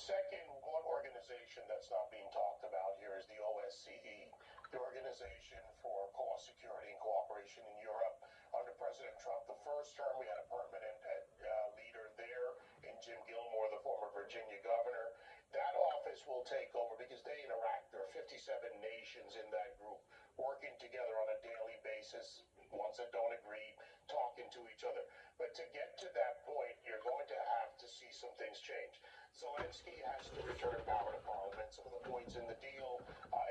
Second, one organization that's not being talked about here is the OSCE, the Organization for Co-Security and Cooperation in Europe. Under President Trump, the first term, we had a permanent leader there in Jim Gilmore, the former Virginia governor. That office will take over because they interact. There are 57 nations in that group working together on a daily basis, ones that don't agree, talking to each other. But to get to that point, you're going to have to see some things change. Zelensky has to return power to parliament. Some of the points in the deal,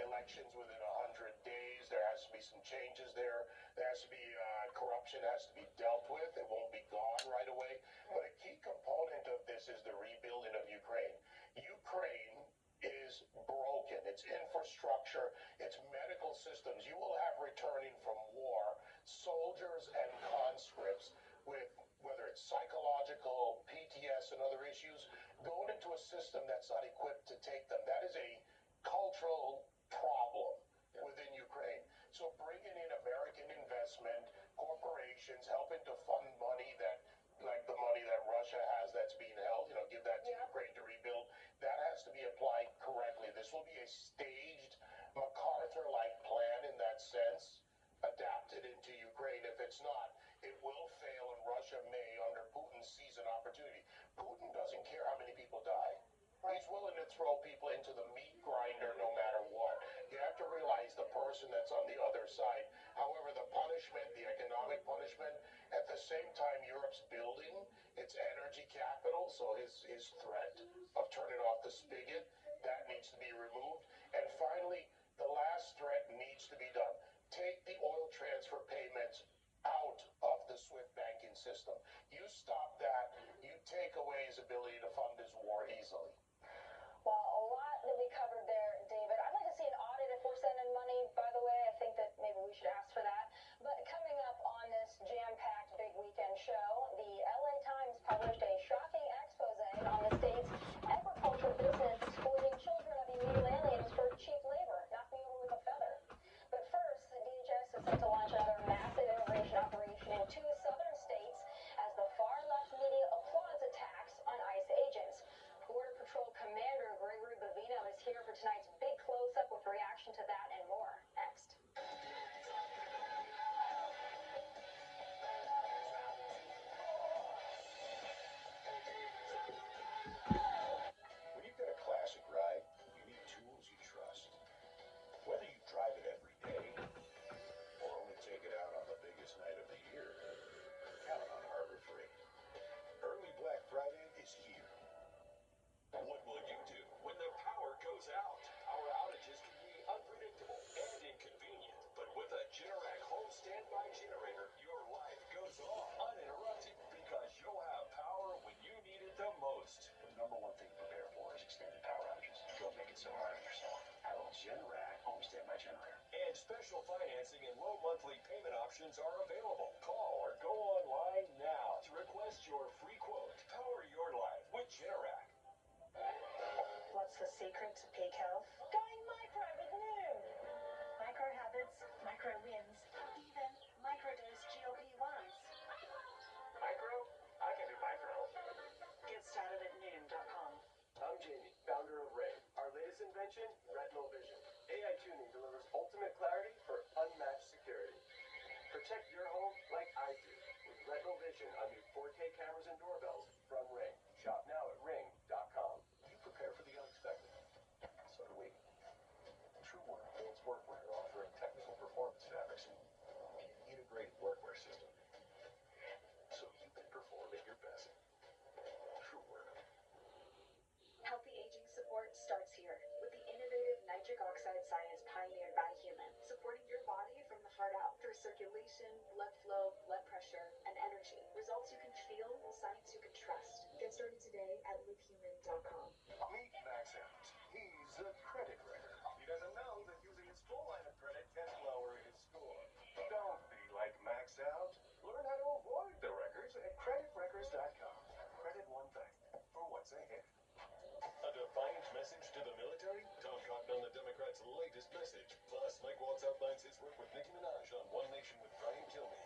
elections within 100 days, there has to be some changes there. There has to be corruption has to be dealt with. It won't be gone right away. But a key component of this is the rebuilding of Ukraine. Ukraine is broken. Its infrastructure, its medical systems. You will have returning from war soldiers and conscripts with whether it's psychological, PTS, and other issues, going into a system that's not equipped to take them. That is a cultural problem within Ukraine. So bringing in American investment, corporations, helping to fund money that, like the money that Russia has that's being held, give that to Ukraine to rebuild, that has to be applied correctly. This will be a staged MacArthur-like plan in that sense, adapted into Ukraine. If it's not, it will fail, and Russia may, under Putin, seize an opportunity. Putin doesn't care how many people die. He's willing to throw people into the meat grinder no matter what. You have to realize the person that's on the other side. However, the punishment, the economic punishment, at the same time Europe's building its energy capital, so his threat of turning off the spigot, that needs to be removed. And finally, the last threat needs to be done. Take the oil transfer payments out of the SWIFT banking system. You stop that, you take away his ability to fund his war easily. Well, a lot that we covered there, David. I'd like to see an audit if we're sending money, by the way. I think that maybe we should ask for that. But coming up on this jam-packed big weekend show, the LA Times published a shocking expose on the state's agriculture business exploiting children of illegal aliens for cheap labor. Knock me over with a feather. But first, DHS is set to launch another massive immigration operation in two southern states as the far-left media applauds attacks on ICE agents. Border Patrol Commander Gregory Bavino is here for tonight's big close-up with reaction to that and more. Next. When you've got a classic ride, you need tools you trust. Whether you drive it every day or only take it out on the biggest night of the year, count on Harbor Freight. Early Black Friday is here. What will you do when the power goes out? Power outages can be unpredictable and inconvenient, but with a Generac home standby generator, your life goes on uninterrupted because you'll have power when you need it the most. The number one thing to prepare for is extended power outages. Don't make it so hard on yourself. Have a Generac home standby generator. And special financing and low monthly payment options are available. Call or go online now to request your free quote. Power your life with Generac. What's the secret to peak health? Going micro with Noom. Micro habits, micro wins, even microdose GLP-1s. Micro? I can do micro. Get started at Noom.com. I'm Jamie, founder of Ray. Our latest invention, Retinal Vision. AI tuning delivers ultimate clarity for unmatched security. Protect your home like I do with Retinal Vision on new 4K cameras and doorbells from Ring. Shop now at Ring.com. You prepare for the unexpected. So do we. TrueWear builds workwear offering technical performance fabrics and an integrated workwear system so you can perform at your best. TrueWear. Healthy aging support starts here with the innovative nitric oxide science pioneered by Human, supporting your body from the heart out through circulation, blood flow, blood pressure, and energy. Results you can feel, science you can trust. Get started today at livehuman.com. Meet Max Adams. He's a credit wrecker. He doesn't know that using his full line of credit can lower his score. Don't be like Max Out. Learn how to avoid the wreckers at creditwreckers.com. Credit one thing for what's ahead. A defiant message to the military? Tom Cotton on the Democrats' latest message. Plus, Mike Waltz outlines his work with Nicki Minaj on One Nation with Brian Kilmeade.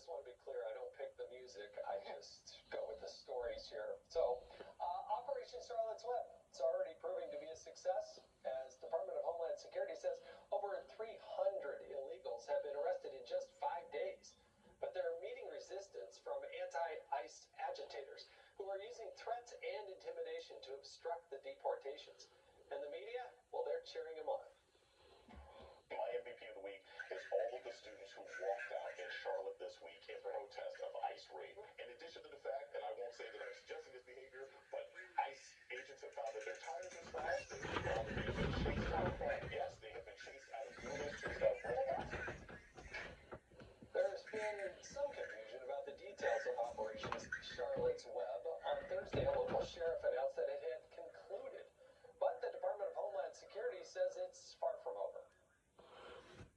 just want to be clear, I don't pick the music. I just go with the stories here. So, Operation Charlotte's Web, it's already proving to be a success. As Department of Homeland Security says, over 300 illegals have been arrested in just 5 days. But they're meeting resistance from anti-ICE agitators who are using threats and intimidation to obstruct the deportations. And the media, well, they're cheering them on. My MVP of the week is all of the students who walked out in Charlotte this week in protest of ICE raid. In addition to the fact, and I won't say that I'm suggesting this behavior, but ICE agents have found that their tires are slashed. They've been chased out. Yes, they have been chased out of buildings, chased out of restaurants. There's been some confusion about the details of Operation Charlotte's Web. On Thursday, a local sheriff announced that it had concluded. But the Department of Homeland Security says it's far from over.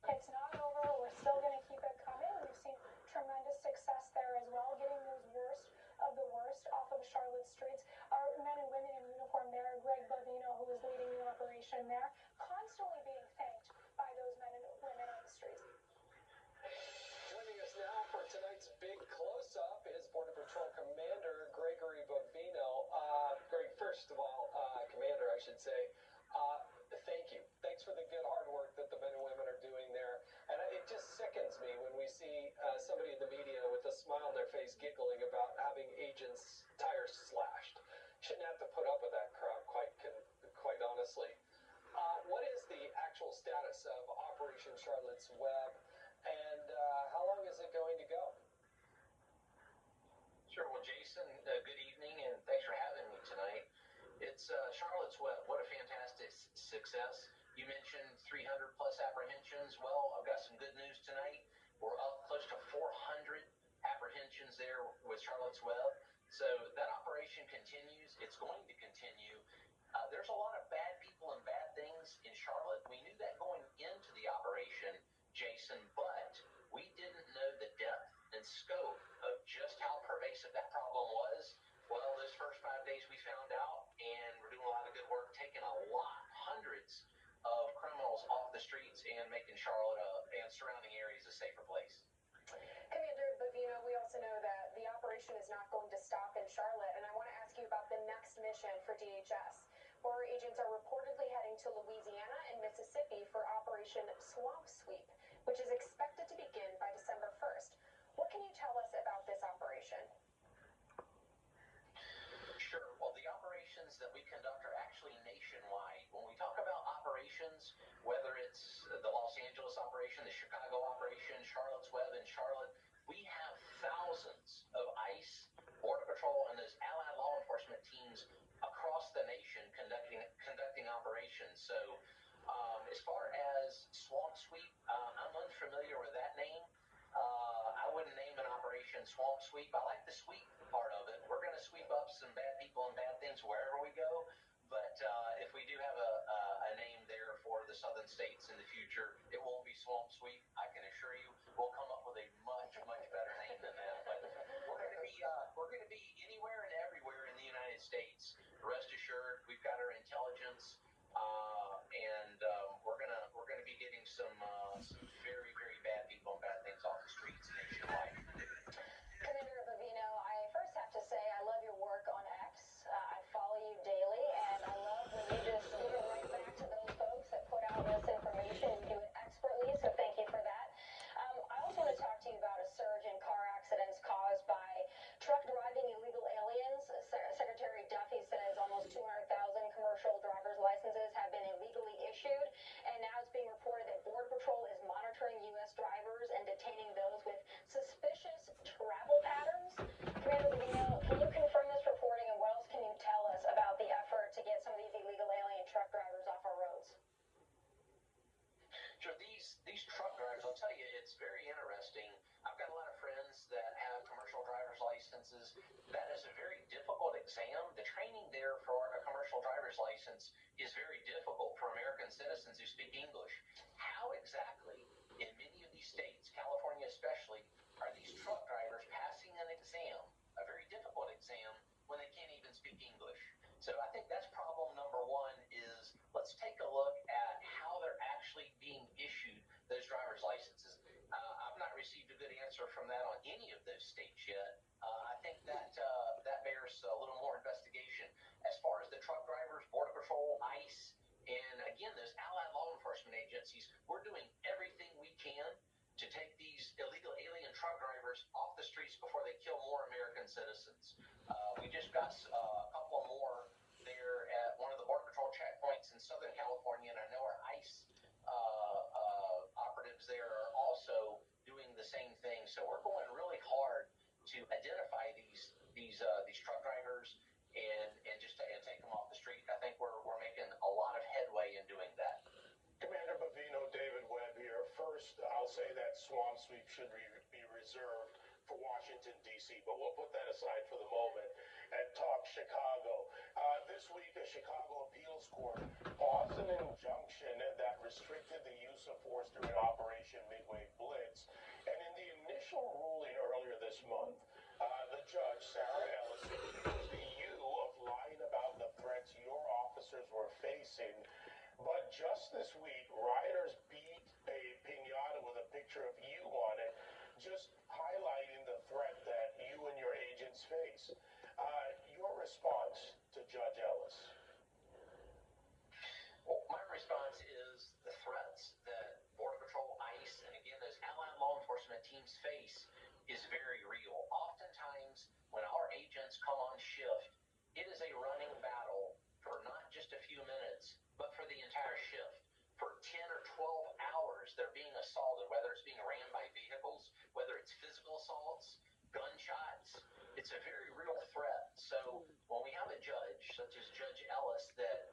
It's not over. We're still going to keep it coming. We've seen tremendous success there as well, getting those worst of the worst off of Charlotte streets. Our men and women in uniform there, Greg Bavino, who is leading the operation there, constantly being thanked by those men and women on the streets. Joining us now for tonight's big close-up is Border Patrol Commander Gregory Bavino. Greg, first of all, Commander, I should say, thank you. Thanks for the good hard work that the men and women are doing there. And it just sickens me when we see somebody in the media with a smile on their face giggling about having agents' tires slashed. Shouldn't have to put up with that crowd, quite honestly. What is the actual status of Operation Charlotte's Web, and how long is it going to go? Sure. Well, Jason, good evening, and thanks for having me tonight. It's Charlotte's Web. What a fantastic success. You mentioned 300 plus apprehensions. Well, I've got some good news tonight. We're up close to 400 apprehensions there with Charlotte's Web. So that operation continues. It's going to continue. There's a lot of bad people and bad things in Charlotte. We knew that going into the operation, Jason, but we didn't know the depth and scope of just how pervasive that problem was. Well, those first 5 days we found out, and we're doing a lot of good work, taking hundreds of criminals off the streets and making Charlotte and surrounding areas a safer place. Commander Bavino, we also know that the operation is not going to stop in Charlotte, and I want to ask you about the next mission for DHS. Border agents are reportedly heading to Louisiana and Mississippi for Operation Swamp Sweep, which is expected to begin by December 1st. What can you tell us about this operation? Sure. Well, the operations that we conduct are actually nationwide. When we talk about operations, whether it's the Los Angeles operation, the Chicago operation, Charlotte's Web in Charlotte, we have thousands of ICE, Border Patrol, and those allied law enforcement teams across the nation conducting operations. So as far as Swamp Sweep, I'm unfamiliar with that name. I wouldn't name an operation Swamp Sweep. I like the sweep part of it. We're going to sweep up some bad people and bad things wherever we go. But if we do have a name there for the southern states in the future, it won't be Swamp Sweep. I can assure you we'll come up with a much better name than that. But we're going to be anywhere and everywhere in the United States. Rest assured, we've got our intelligence, and we're gonna be getting some very bad people and bad things off the streets nationwide. Commander Bavino, I first have to say I love your work on X. I follow you daily, and I love when you just give it right back to those folks that put out this information. You do it expertly, so thank you for that. I also want to talk to you about a surge in car accidents caused by truck driving illegal aliens. Secretary Duffy says almost 200,000 commercial driver's licenses have been illegally issued, and now it's being reported that Border Patrol is monitoring U.S. drivers and detaining those with suspicious travel patterns. Commander Bavino, can you confirm this reporting, and what else can you tell us about the effort to get some of these illegal alien truck drivers off our roads? Sure, these truck drivers, I'll tell you, it's very interesting. I've got a lot of friends that have commercial driver's licenses. That is a very difficult exam. The training there for a commercial driver's license is very difficult for American citizens who speak English. How exactly, in many of these states, California especially, are these truck drivers passing an exam, a very difficult exam, when they can't even speak English? So I think that's problem number one is let's take a look at how they're actually being issued those driver's licenses. I've not received a good answer from that on any agencies, we're doing everything we can to take these illegal alien truck drivers off the streets before they kill more American citizens. We just got a couple more there at one of the Border Patrol checkpoints in Southern California, and I know our ICE operatives there are also doing the same thing. So we're going really hard to identify these truck drivers and just and take them off the street. I think we're making a lot of headway in doing that. Commander Bavino, David Webb here. First, I'll say that swamp sweep should be reserved for Washington, D.C., but we'll put that aside for the moment and talk Chicago. This week, a Chicago appeals court paused an injunction that restricted the use of force during Operation Midway Blitz. And in the initial ruling earlier this month, the judge, Sarah Ellis, accused you of lying about the threats your officers were facing. But just this week, rioters beat a piñata with a picture of you on it, just highlighting the threat that you and your agents face. Your response to Judge Ellis? Well, my response is the threats that Border Patrol, ICE, and again, those allied law enforcement teams face is very real. Oftentimes, when our agents come on shift, it is a running battle for not just a few minutes, but for the entire shift. For 10 or 12 hours, they're being assaulted, whether it's being rammed by vehicles, whether it's physical assaults, gunshots. It's a very real threat. So when we have a judge, such as Judge Ellis, that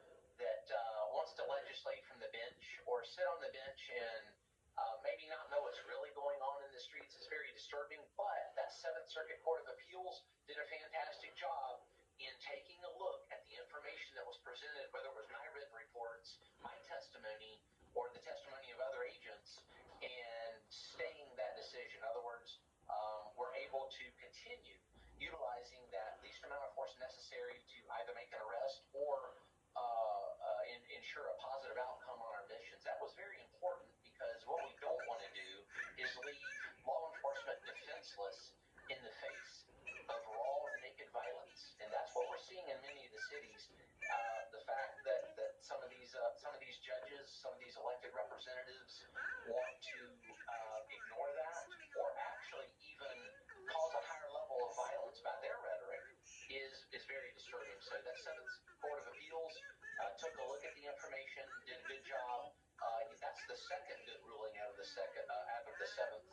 wants to legislate from the bench or sit on the bench and maybe not know what's really going on in the streets, is very disturbing. But that Seventh Circuit Court of Appeals did a fantastic job in taking a look at the information that was presented, whether it was my written reports, my testimony, or the testimony of other agents, and staying that decision. In other words, we're able to continue utilizing that least amount of force necessary to either make an arrest or ensure a positive outcome on our missions. That was very important because what we don't want to do is leave law enforcement defenseless in the face of raw, naked violence, and that's what we're seeing in many of the cities. The fact that some of these judges, some of these elected representatives want to ignore that, or actually even cause a higher level of violence by their rhetoric, is very disturbing. So that Seventh Court of Appeals took a look at the information, did a good job. That's the second good ruling out of the Seventh